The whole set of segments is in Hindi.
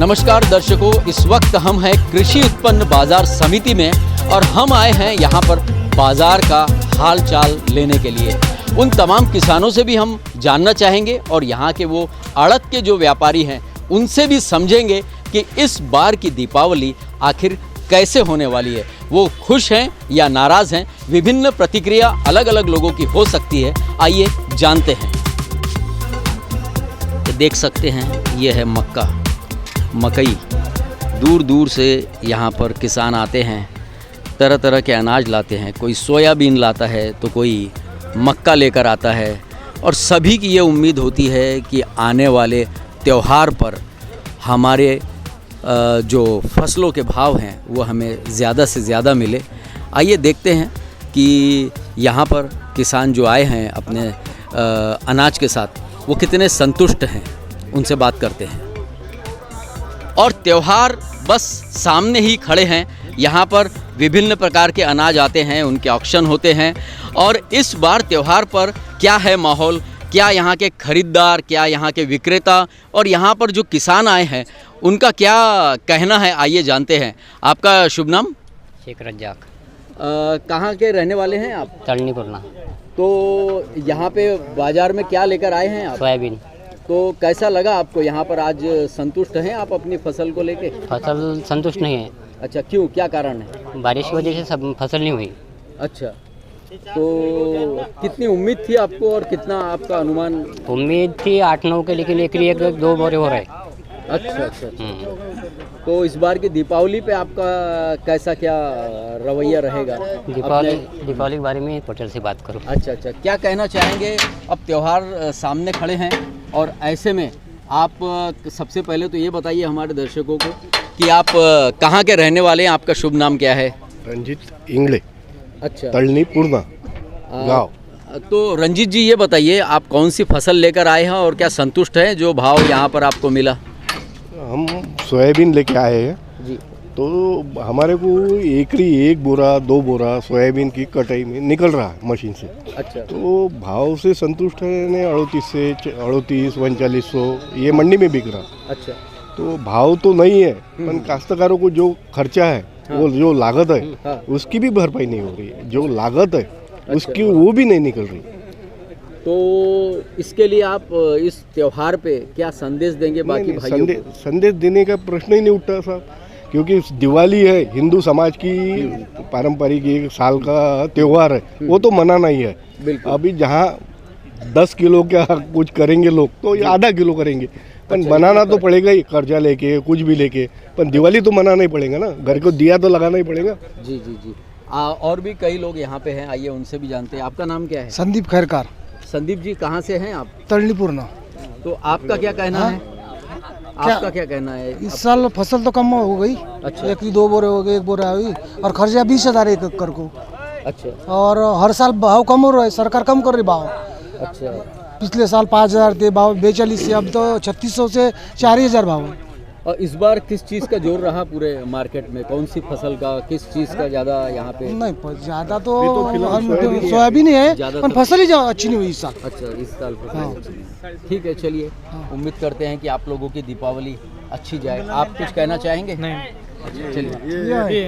नमस्कार दर्शकों, इस वक्त हम हैं कृषि उत्पन्न बाजार समिति में और हम आए हैं यहाँ पर बाजार का हाल चाल लेने के लिए। उन तमाम किसानों से भी हम जानना चाहेंगे और यहाँ के वो आड़त के जो व्यापारी हैं उनसे भी समझेंगे कि इस बार की दीपावली आखिर कैसे होने वाली है। वो खुश हैं या नाराज़ हैं, विभिन्न प्रतिक्रिया अलग अलग लोगों की हो सकती है। आइए जानते हैं। तो देख सकते हैं ये है मकई। दूर दूर से यहाँ पर किसान आते हैं, तरह तरह के अनाज लाते हैं। कोई सोयाबीन लाता है तो कोई मक्का लेकर आता है और सभी की ये उम्मीद होती है कि आने वाले त्यौहार पर हमारे जो फसलों के भाव हैं वो हमें ज़्यादा से ज़्यादा मिले। आइए देखते हैं कि यहाँ पर किसान जो आए हैं अपने अनाज के साथ वो कितने संतुष्ट हैं। उनसे बात करते हैं। और त्यौहार बस सामने ही खड़े हैं। यहाँ पर विभिन्न प्रकार के अनाज आते हैं, उनके ऑक्शन होते हैं। और इस बार त्यौहार पर क्या है माहौल, क्या यहाँ के खरीदार, क्या यहाँ के विक्रेता और यहाँ पर जो किसान आए हैं उनका क्या कहना है, आइए जानते हैं। आपका शुभ नाम? शेख रज्जाक। कहाँ के रहने वाले हैं आप? तलनी पुरना। तो यहाँ पे बाज़ार में क्या लेकर आए हैं आप? सोयाबीन। तो कैसा लगा आपको यहाँ पर? आज संतुष्ट हैं आप अपनी फसल को लेके? फसल संतुष्ट नहीं है। अच्छा, क्यों, क्या कारण है? बारिश की वजह से सब फसल नहीं हुई। अच्छा, तो कितनी उम्मीद थी आपको और कितना आपका अनुमान? उम्मीद थी 8-9 के, लेकिन एक 2 बोरे हो रहे। अच्छा। तो इस बार की दीपावली पे आपका कैसा क्या रवैया रहेगा? दीपावली के बारे में पटेल से बात करो। अच्छा, क्या कहना चाहेंगे? अब त्यौहार सामने खड़े हैं और ऐसे में आप सबसे पहले तो ये बताइए हमारे दर्शकों को कि आप कहाँ के रहने वाले हैं? आपका शुभ नाम क्या है? रंजीत इंगले। अच्छा, तलनी पूर्णा गाँव। तो रंजीत जी ये बताइए, आप कौन सी फसल लेकर आए हैं और क्या संतुष्ट हैं जो भाव यहाँ पर आपको मिला? हम सोयाबीन लेके आए हैं जी। तो हमारे को एकरी 1 बोरा 2 बोरा सोयाबीन की कटाई में निकल रहा है मशीन से। अच्छा, तो भाव से संतुष्ट है ने 38 3900 ये मंडी में बिक रहा। अच्छा, तो भाव तो नहीं है, पर काश्तकारों को जो खर्चा है वो जो लागत है उसकी भी भरपाई नहीं हो रही है। जो लागत है उसकी वो भी नहीं निकल रही। तो इसके लिए आप इस त्योहार पे क्या संदेश देंगे बाकी भाइयों को? संदेश देने का प्रश्न ही नहीं उठता साहब, क्योंकि दिवाली है, हिंदू समाज की पारंपरिक 1 साल का त्यौहार है, वो तो मनाना ही है। अभी जहाँ 10 किलो क्या कुछ करेंगे लोग तो ये आधा किलो करेंगे, पर बनाना तो पड़ेगा ही, कर्जा लेके कुछ भी लेके। पर दिवाली तो मनाना ही पड़ेगा ना, घर को दिया तो लगाना ही पड़ेगा। जी। और भी कई लोग यहाँ पे हैं, आइए उनसे भी जानते हैं। आपका नाम क्या है? संदीप खैरकार। संदीप जी, कहाँ से हैं आप? तलनी पूर्णा। तो आपका क्या कहना है? आपका क्या कहना है? इस साल फसल तो कम हो गई। अच्छा। 1-2 बोरे हो गए, 1 बोरा हुई और खर्चा 20,000 एक एकड़ को। अच्छा। और हर साल भाव कम हो रहा है, सरकार कम कर रही भाव। अच्छा। पिछले साल 5,000 थे भाव, 42 से, अब तो 3600 से 4,000 भाव है। और इस बार किस चीज़ का जोर रहा पूरे मार्केट में? कौन सी फसल का, किस चीज़ का ज़्यादा यहाँ पे? नहीं, ज़्यादा तो सोयाबीन ही है, पर फसल ही अच्छी नहीं हुई इस साल। अच्छा, इस साल फसल। ठीक है, चलिए उम्मीद करते हैं कि आप लोगों की दीपावली अच्छी जाए। आप कुछ कहना चाहेंगे? नहीं। चलिए,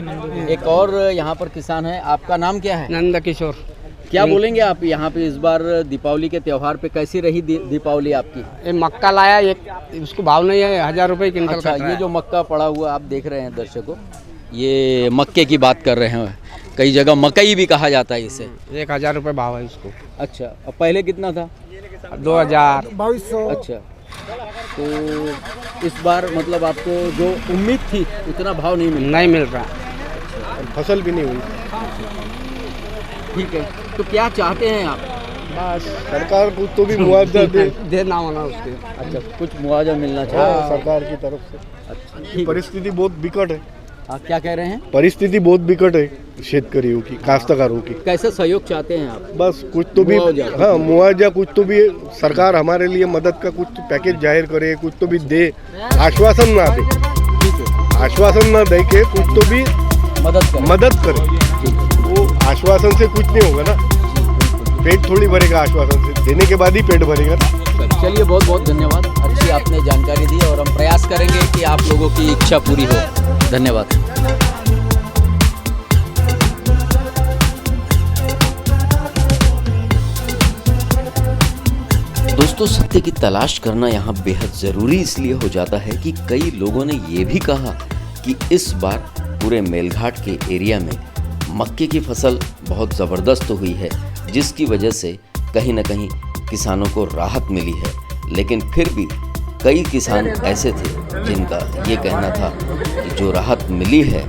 एक और यहाँ पर किसान है। आपका नाम क्या है? नंद किशोर। क्या बोलेंगे आप यहाँ पे इस बार दीपावली के त्यौहार पे कैसी रही दीपावली आपकी? ये मक्का लाया, एक उसको भाव नहीं है, 1000 रुपये क्विंटल। अच्छा, ये जो मक्का पड़ा हुआ आप देख रहे हैं दर्शकों, ये मक्के की बात कर रहे हैं। कई जगह मकई भी कहा जाता है इसे। 1000 रुपये भाव है इसको। अच्छा, अब पहले कितना था? 2000। 2200। अच्छा, तो इस बार मतलब आपको जो उम्मीद थी उतना भाव नहीं मिल रहा। फसल भी नहीं हुई। ठीक है, तो क्या चाहते हैं आप? बस सरकार को तो भी मुआवजा देना होना उसके। अच्छा, कुछ मुआवजा मिलना चाहिए सरकार की तरफ से। अच्छा, परिस्थिति बहुत बिकट है। क्या कह रहे हैं? परिस्थिति बहुत बिकट है शेतकरियों की, काश्तकारों की। कैसे सहयोग चाहते हैं आप? बस कुछ तो भी, हाँ, मुआवजा कुछ तो भी सरकार हमारे लिए मदद का कुछ तो पैकेज जाहिर करे, कुछ तो भी दे। आश्वासन ना दे, ठीक है, आश्वासन ना दे के कुछ तो भी मदद करे। वो आश्वासन से कुछ नहीं होगा ना, पेट थोड़ी भरेगा आश्वासन से, देने के बाद ही पेट भरेगा ना। चलिए, बहुत बहुत धन्यवाद। अच्छी आपने जानकारी दी और हम प्रयास करेंगे कि आप लोगों की इच्छा पूरी हो। धन्यवाद। दोस्तों, सत्य की तलाश करना यहाँ बेहद ज़रूरी इसलिए हो जाता है कि कई लोगों ने ये भी कहा कि इस बार पूरे मेलघाट के एरिया में मक्के की फसल बहुत ज़बरदस्त हुई है, जिसकी वजह से कहीं ना कहीं किसानों को राहत मिली है। लेकिन फिर भी कई किसान ऐसे थे जिनका ये कहना था कि जो राहत मिली है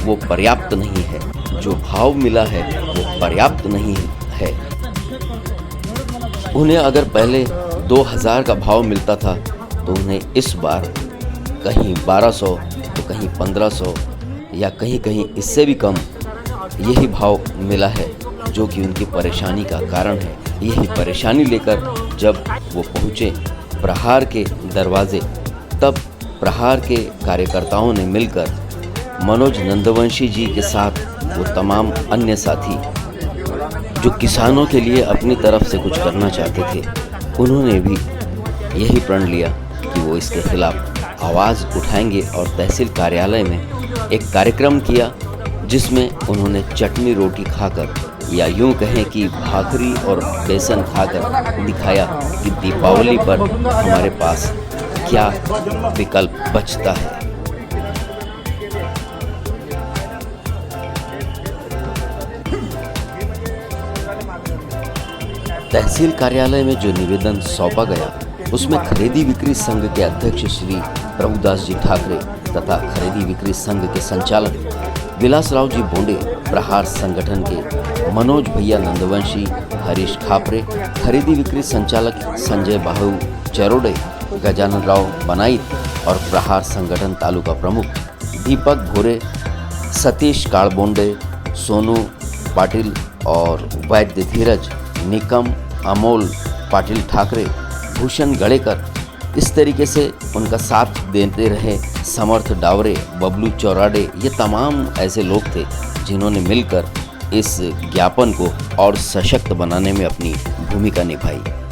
वो पर्याप्त नहीं है, जो भाव मिला है वो पर्याप्त नहीं है। उन्हें अगर पहले 2000 का भाव मिलता था तो उन्हें इस बार कहीं 1200 तो कहीं 1500 या कहीं कहीं इससे भी कम यही भाव मिला है, जो कि उनकी परेशानी का कारण है। यही परेशानी लेकर जब वो पहुँचे प्रहार के दरवाजे, तब प्रहार के कार्यकर्ताओं ने मिलकर मनोज नंदवंशी जी के साथ वो तमाम अन्य साथी जो किसानों के लिए अपनी तरफ से कुछ करना चाहते थे, उन्होंने भी यही प्रण लिया कि वो इसके खिलाफ आवाज़ उठाएंगे और तहसील कार्यालय में एक कार्यक्रम किया, जिसमें उन्होंने चटनी रोटी खाकर या यूं कहें कि भाकरी और बेसन खाकर दिखाया कि दीपावली पर हमारे पास क्या विकल्प बचता है। तहसील कार्यालय में जो निवेदन सौंपा गया उसमें खरीदी बिक्री संघ के अध्यक्ष श्री प्रभुदास जी ठाकरे तथा खरीदी बिक्री संघ के संचालक विलासराव जी बोंडे, प्रहार संगठन के मनोज भैया नंदवंशी, हरीश खापरे, खरीदी बिक्री संचालक संजय बाहू चरोडे, गजानन राव बनाइत और प्रहार संगठन तालुका प्रमुख दीपक भोरे, सतीश काड़बोंडे, सोनू पाटिल और वैद्य धीरज, निकम, अमोल पाटिल ठाकरे, भूषण गड़ेकर, इस तरीके से उनका साथ देते रहे समर्थ डावरे, बबलू चौराडे। ये तमाम ऐसे लोग थे जिन्होंने मिलकर इस ज्ञापन को और सशक्त बनाने में अपनी भूमिका निभाई।